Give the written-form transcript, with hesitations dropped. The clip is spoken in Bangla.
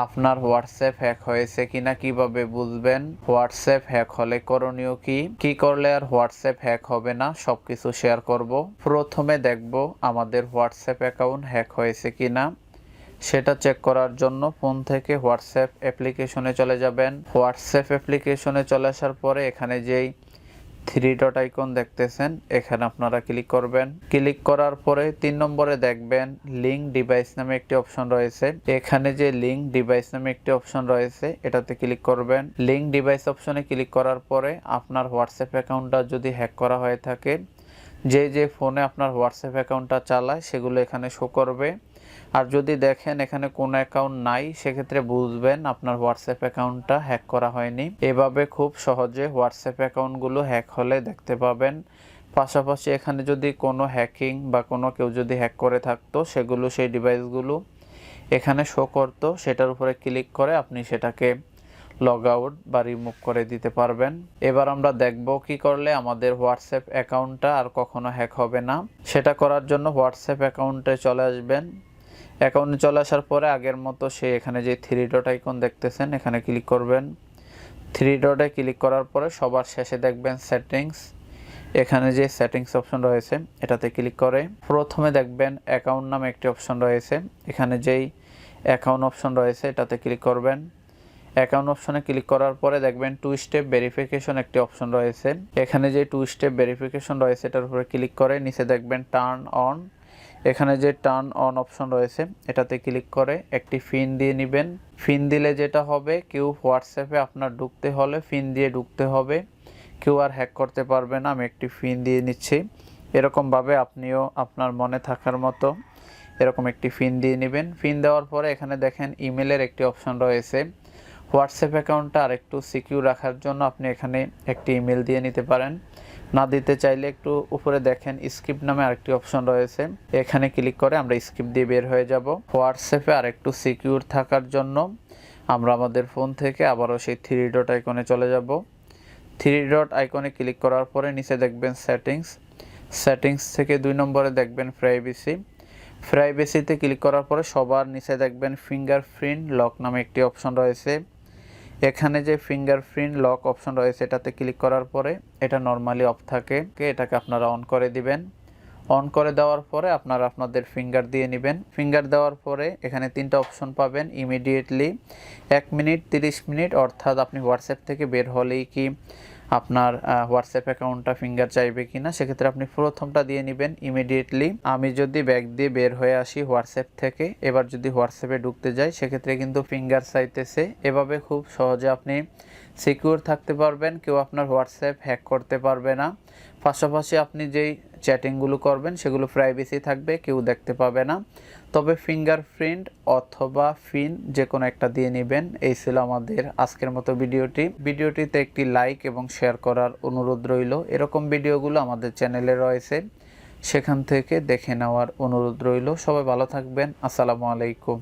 আপনার হোয়াটসঅ্যাপ হ্যাক হয়েছে কিনা কিভাবে বুঝবেন, হোয়াটসঅ্যাপ হ্যাক হলে করণীয় কি করলে আর হোয়াটসঅ্যাপ হ্যাক হবে না, সবকিছু শেয়ার করব। প্রথমে দেখব আমাদের হোয়াটসঅ্যাপ অ্যাকাউন্ট হ্যাক হয়েছে কিনা। সেটা চেক করার জন্য ফোন থেকে হোয়াটসঅ্যাপ অ্যাপ্লিকেশনে চলে যাবেন। হোয়াটসঅ্যাপ অ্যাপ্লিকেশনে চলে আসার পরে এখানে যেই থ্রি ডট আইকন দেখতেছেন এখানে আপনারা ক্লিক করবেন। ক্লিক করার পরে 3 নম্বরে দেখবেন লিঙ্ক ডিভাইস নামে একটি অপশন রয়েছে। এখানে যে লিঙ্ক ডিভাইস নামে একটি অপশন রয়েছে এটাতে ক্লিক করবেন। লিঙ্ক ডিভাইস অপশনে ক্লিক করার পরে আপনার হোয়াটসঅ্যাপ অ্যাকাউন্টটা যদি হ্যাক করা হয়ে থাকে, যে ফোনে আপনার হোয়াটসঅ্যাপ অ্যাকাউন্টটা চালায় সেগুলো এখানে শো করবে। আর যদি দেখেন এখানে কোনো অ্যাকাউন্ট নাই, সেক্ষেত্রে বুঝবেন আপনার হোয়াটসঅ্যাপ অ্যাকাউন্টটা হ্যাক করা হয়নি। এভাবে খুব সহজে হোয়াটসঅ্যাপ অ্যাকাউন্টগুলো হ্যাক হলে দেখতে পাবেন। পাশাপাশি এখানে যদি কোনো হ্যাকিং বা কোনো কেউ যদি হ্যাক করে থাকতো সেগুলো সেই ডিভাইসগুলো এখানে শো করতো, সেটার উপরে ক্লিক করে আপনি সেটাকে লগ আউট বা রিমুভ করে দিতে পারবেন। এবার আমরা দেখব কি করলে আমাদের হোয়াটসঅ্যাপ অ্যাকাউন্টটা আর কখনো হ্যাক হবে না। সেটা করার জন্য হোয়াটসঅ্যাপ অ্যাকাউন্টে চলে আসবেন। অ্যাকাউন্টে চলে আসার পরে আগের মতো এখানে যে থ্রি ডট আইকন দেখতেছেন এখানে ক্লিক করবেন। থ্রি ডটে ক্লিক করার পরে সবার শেষে দেখবেন সেটিংস। এখানে যে সেটিংস অপশন রয়েছে এটাতে ক্লিক করে প্রথমে দেখবেন অ্যাকাউন্ট নামে একটি অপশন রয়েছে। এখানে যেই অ্যাকাউন্ট অপশন রয়েছে এটাতে ক্লিক করবেন। অ্যাকাউন্ট অপশনে ক্লিক করার পরে দেখবেন 2 স্টেপ ভেরিফিকেশন একটি অপশন রয়েছে। এখানে যে 2 স্টেপ ভেরিফিকেশন রয়েছে এটার উপরে ক্লিক করে নিচে দেখবেন টার্ন অন। এখানে যে টার্ন অন অপশন রয়েছে এটাতে ক্লিক করে একটি পিন দিয়ে নেবেন। পিন দিলে যেটা হবে, কেউ হোয়াটসঅ্যাপে আপনার ঢুকতে হলে পিন দিয়ে ঢুকতে হবে, কেউ আর হ্যাক করতে পারবে না। আমি একটি পিন দিয়ে নিচ্ছি। এরকমভাবে আপনিও আপনার মনে থাকার মতো এরকম একটি পিন দিয়ে নেবেন। পিন দেওয়ার পরে এখানে দেখেন ইমেলের একটি অপশন রয়েছে। হোয়াটসঅ্যাপ অ্যাকাউন্টটা আর একটু সিকিউর রাখার জন্য আপনি এখানে একটি ইমেল দিয়ে নিতে পারেন। না দিতে চাইলে একটু উপরে দেখেন স্কিপ নামে আরেকটি অপশন রয়েছে, এখানে ক্লিক করে আমরা স্কিপ দিয়ে বের হয়ে যাব। হোয়াটসঅ্যাপে আর একটু সিকিউর থাকার জন্য আমরা আমাদের ফোন থেকে আবারও সেই থ্রি ডট আইকনে চলে যাব। থ্রি ডট আইকনে ক্লিক করার পরে নিচে দেখবেন সেটিংস। সেটিংস থেকে 2 নম্বরে দেখবেন প্রাইভেসি। প্রাইভেসিতে ক্লিক করার পরে সবার নিচে দেখবেন ফিঙ্গারপ্রিন্ট লক নামে একটি অপশন রয়েছে। এখানে যে ফিঙ্গারপ্রিন্ট লক অপশন রয়েছে এটাতে ক্লিক করার পরে এটা নরমালি অফ থাকে, এটাকে আপনারা অন করে দিবেন। অন করে দেওয়ার পরে আপনারা আপনাদের ফিঙ্গার দিয়ে নেবেন। ফিঙ্গার দেওয়ার পরে এখানে 3টা অপশন পাবেন। ইমিডিয়েটলি 1 মিনিট, 30 মিনিট, অর্থাৎ আপনি হোয়াটসঅ্যাপ থেকে বের হলেই কি আপনার হোয়াটসঅ্যাপ অ্যাকাউন্টটা ফিঙ্গার চাইবে কিনা, সেক্ষেত্রে আপনি প্রথমটা দিয়ে নেবেন ইমিডিয়েটলি। আমি যদি ব্যাক দিয়ে বের হয়ে আসি হোয়াটসঅ্যাপ থেকে, এবার যদি হোয়াটসঅ্যাপে ঢুকতে যাই সেক্ষেত্রে কিন্তু ফিঙ্গার চাইতেছে। এভাবে খুব সহজে আপনি সিকিউর থাকতে পারবেন, কেউ আপনার হোয়াটসঅ্যাপ হ্যাক করতে পারবে না। পাশাপাশি আপনি যেই চ্যাটিংগুলো করবেন সেগুলো প্রাইভেসি থাকবে, কেউ দেখতে পাবে না। তবে ফিঙ্গারপ্রিন্ট অথবা পিন যে কোনো একটা দিয়ে নেবেন। এই ছিল আমাদের আজকের মতো ভিডিওটিতে একটি লাইক এবং শেয়ার করার অনুরোধ রইল। এরকম ভিডিওগুলো আমাদের চ্যানেলে রয়েছে, সেখান থেকে দেখে নেওয়ার অনুরোধ রইল। সবাই ভালো থাকবেন। আসসালামু আলাইকুম।